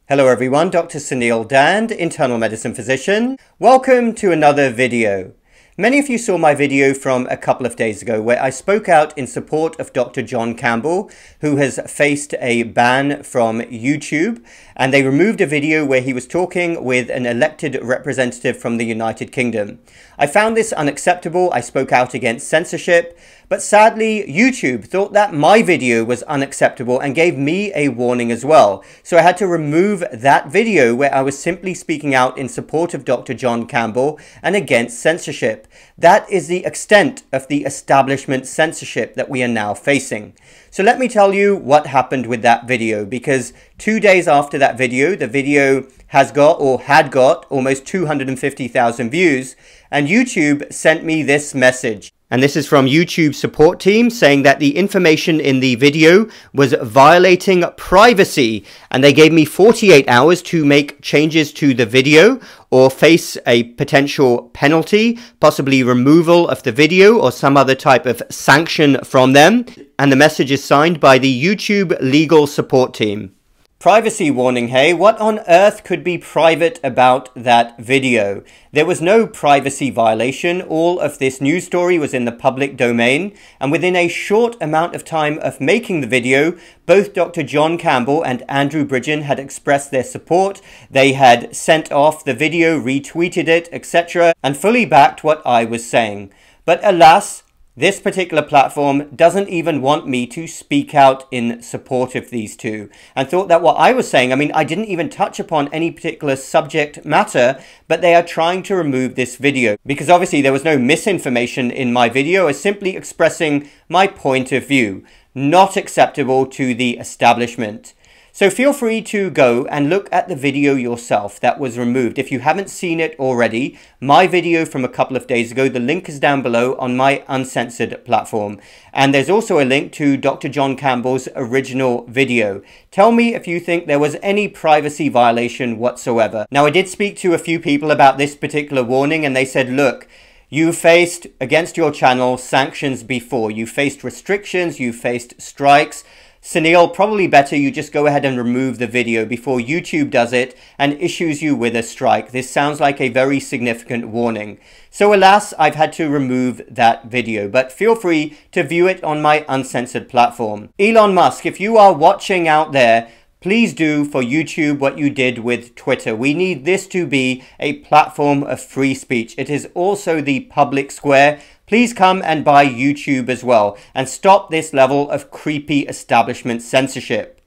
Hello everyone, Dr. Suneel Dhand, internal medicine physician. Welcome to another video. Many of you saw my video from a couple of days ago where I spoke out in support of Dr. Campbell, who has faced a ban from YouTube, and they removed a video where he was talking with an elected representative from the United Kingdom. I found this unacceptable. I spoke out against censorship, but sadly YouTube thought that my video was unacceptable and gave me a warning as well. So I had to remove that video where I was simply speaking out in support of Dr. Campbell and against censorship. That is the extent of the establishment censorship that we are now facing. So let me tell you what happened with that video, because 2 days after that video, the video has got or had got almost 250,000 views, and YouTube sent me this message. And this is from YouTube's support team saying that the information in the video was violating privacy, and they gave me 48 hours to make changes to the video or face a potential penalty, possibly removal of the video or some other type of sanction from them. And the message is signed by the YouTube legal support team. Privacy warning, hey, what on earth could be private about that video? There was no privacy violation. All of this news story was in the public domain, and within a short amount of time of making the video, both Dr. Campbell and Andrew Bridgen had expressed their support. They had sent off the video, retweeted it, etc., and fully backed what I was saying. But alas, this particular platform doesn't even want me to speak out in support of these two, and thought that what I was saying, I didn't even touch upon any particular subject matter, but they are trying to remove this video because obviously there was no misinformation in my video. I was simply expressing my point of view, not acceptable to the establishment. So feel free to go and look at the video yourself that was removed. If you haven't seen it already, my video from a couple of days ago, the link is down below on my Uncensored platform. And there's also a link to Dr. Campbell's original video. Tell me if you think there was any privacy violation whatsoever. Now, I did speak to a few people about this particular warning, and they said, look, you faced against your channel sanctions before. You faced restrictions, you faced strikes. Suneel, probably better you just go ahead and remove the video before YouTube does it and issues you with a strike. This sounds like a very significant warning. So alas, I've had to remove that video, but feel free to view it on my Uncensored platform. Elon Musk, if you are watching out there, please do for YouTube what you did with Twitter. We need this to be a platform of free speech. It is also the public square. Please come and buy YouTube as well and stop this level of creepy establishment censorship.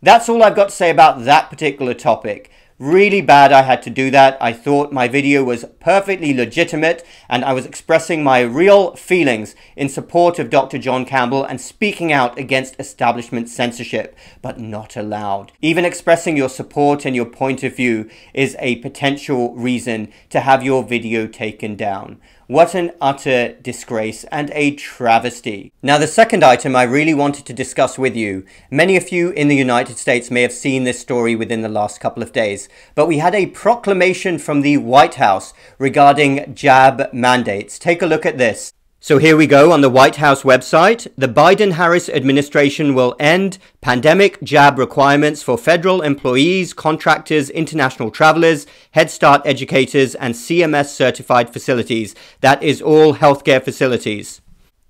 That's all I've got to say about that particular topic. Really bad I had to do that. I thought my video was perfectly legitimate and I was expressing my real feelings in support of Dr. Campbell and speaking out against establishment censorship, but not allowed. Even expressing your support and your point of view is a potential reason to have your video taken down. What an utter disgrace and a travesty. Now, the second item I really wanted to discuss with you. Many of you in the United States may have seen this story within the last couple of days, but we had a proclamation from the White House regarding jab mandates. Take a look at this. So here we go on the White House website. The Biden-Harris administration will end pandemic jab requirements for federal employees, contractors, international travelers, Head Start educators, and CMS certified facilities. That is all healthcare facilities.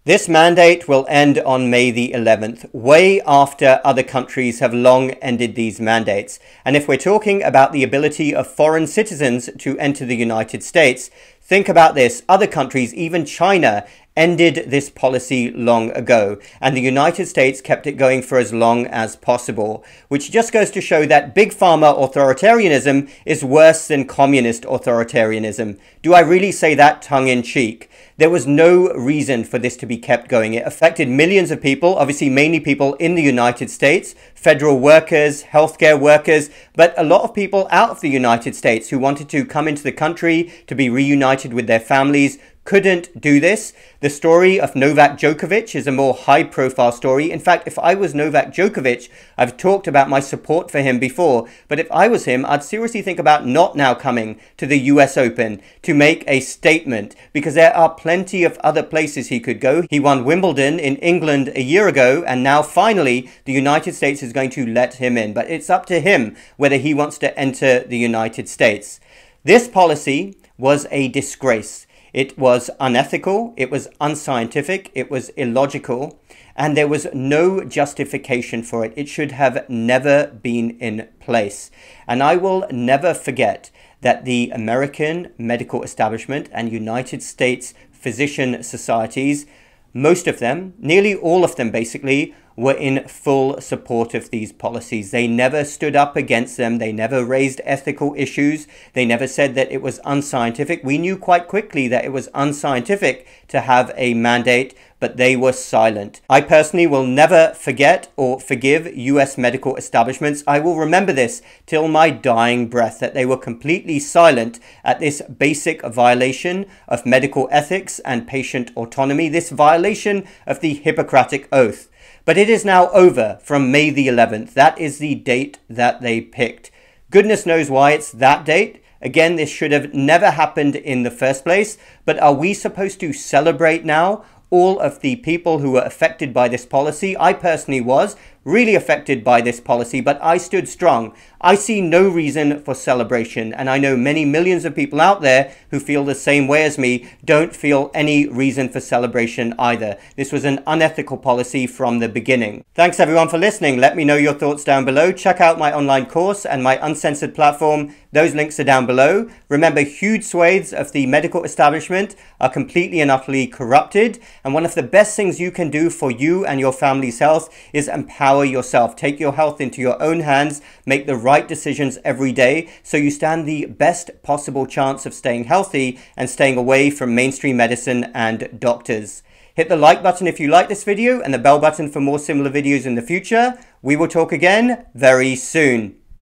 This mandate will end on May the 11th, way after other countries have long ended these mandates. And if we're talking about the ability of foreign citizens to enter the United States, think about this. Other countries, even China, ended this policy long ago, and the United States kept it going for as long as possible, which just goes to show that big pharma authoritarianism is worse than communist authoritarianism. Do I really say that tongue-in-cheek? There was no reason for this to be kept going. It affected millions of people, obviously mainly people in the United States, federal workers, healthcare workers, but a lot of people out of the United States who wanted to come into the country to be reunited with their families couldn't do this. The story of Novak Djokovic is a more high-profile story. In fact, if I was Novak Djokovic, I've talked about my support for him before, but if I was him, I'd seriously think about not now coming to the US Open to make a statement, because there are plenty of other places he could go. He won Wimbledon in England a year ago, and now finally the United States is going to let him in. But it's up to him whether he wants to enter the United States. This policy was a disgrace. It was unethical, it was unscientific, it was illogical, and there was no justification for it. It should have never been in place. And I will never forget that the American medical establishment and United States physician societies, most of them, nearly all of them basically, were in full support of these policies. They never stood up against them. They never raised ethical issues. They never said that it was unscientific. We knew quite quickly that it was unscientific to have a mandate, but they were silent. I personally will never forget or forgive US medical establishments. I will remember this till my dying breath, that they were completely silent at this basic violation of medical ethics and patient autonomy, this violation of the Hippocratic Oath. But it is now over from May the 11th. That is the date that they picked. Goodness knows why it's that date. Again, this should have never happened in the first place. But are we supposed to celebrate now all of the people who were affected by this policy? I personally was really affected by this policy, but I stood strong. I see no reason for celebration, and I know many millions of people out there who feel the same way as me don't feel any reason for celebration either. This was an unethical policy from the beginning. Thanks everyone for listening. Let me know your thoughts down below. Check out my online course and my Uncensored platform. Those links are down below. Remember, huge swathes of the medical establishment are completely and utterly corrupted, and one of the best things you can do for you and your family's health is empower yourself. Take your health into your own hands, make the right decisions every day so you stand the best possible chance of staying healthy and staying away from mainstream medicine and doctors. Hit the like button if you like this video and the bell button for more similar videos in the future. We will talk again very soon.